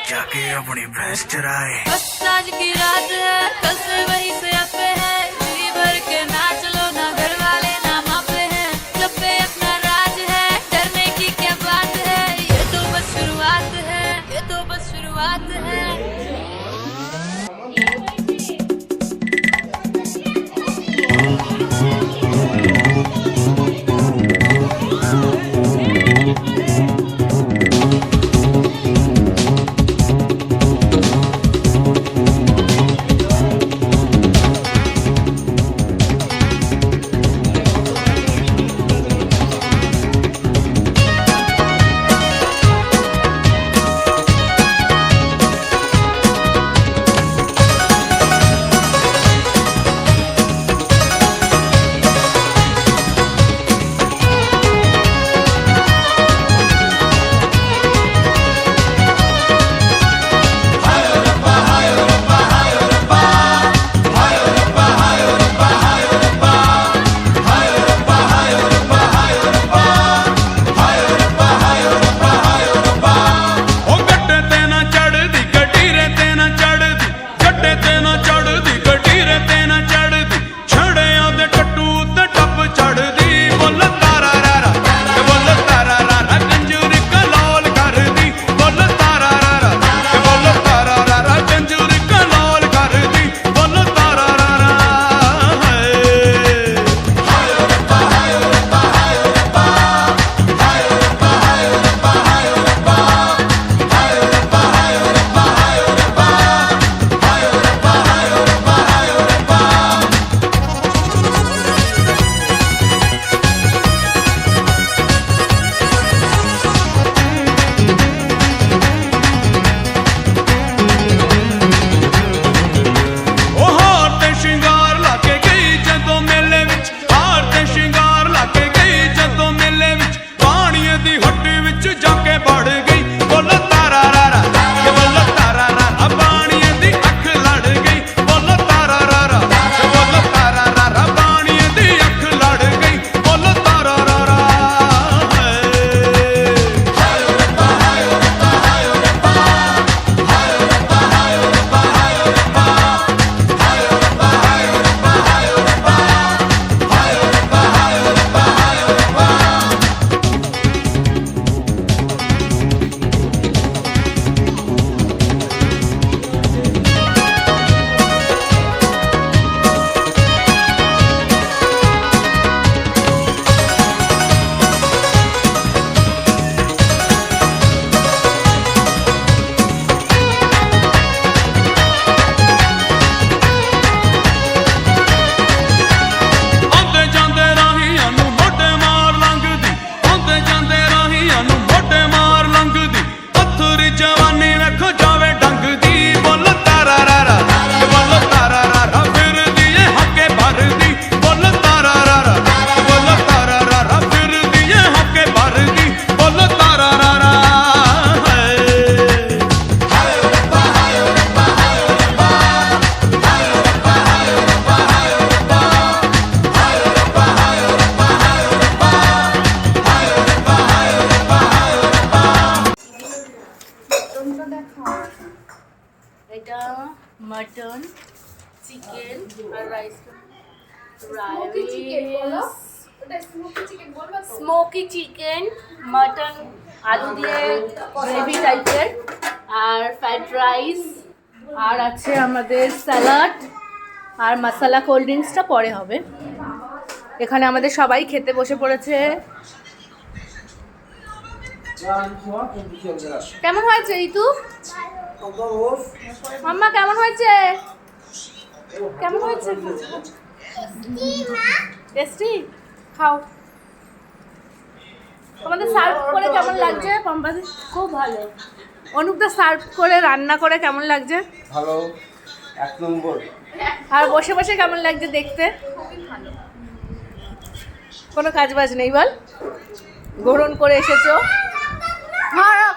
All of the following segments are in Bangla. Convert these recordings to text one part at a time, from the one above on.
जाके अपनी भैंस चराए। बस आज की रात है, कल से वही से अपे है, जी भर के नाच लो ना, घर वाले ना मापे हैं, जब पे अपना राज है, डरने की क्या बात है, ये तो बस शुरुआत है, ये तो बस शुरुआत है। এটা মটন চিকেন আর রাইস স্মোকি চিকেন মটন আলু দিয়ে গ্রেভি টাইপের আর ফ্রাইড রাইস আর আছে আমাদের স্যালাড আর মশলা কোল্ড ড্রিঙ্কসটা পরে হবে। এখানে আমাদের সবাই খেতে বসে পড়েছে। কেমন হয়েছে ঋতু? মাম্মা কেমন হয়েছে? কেমন হয়েছে? টেস্টি? খাও। তোমাদের সার্ভ করে কেমন লাগছে? পম্পাদি খুব ভালো। অনুপদা সার্ভ করে রান্না করে কেমন লাগছে? ভালো, এক নম্বর। আর বসে বসে কেমন লাগছে দেখতে? কোনো কাজ বাজ নেই বল? গ্রহণ করে এসেছো,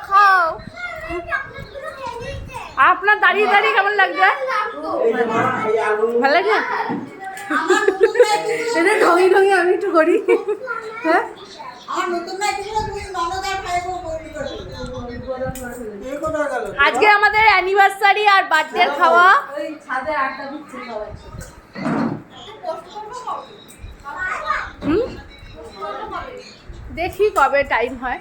খাও। আপনার দাঁড়িয়ে দাঁড়িয়ে কেমন লাগছে? ভালো লাগে? এটা ঢঙি ঢঙি আমি একটু করি। হ্যাঁ আজকে আমাদের অ্যানিভার্সারি আর বার্থডে খাওয়া। দেখি কবে টাইম হয়।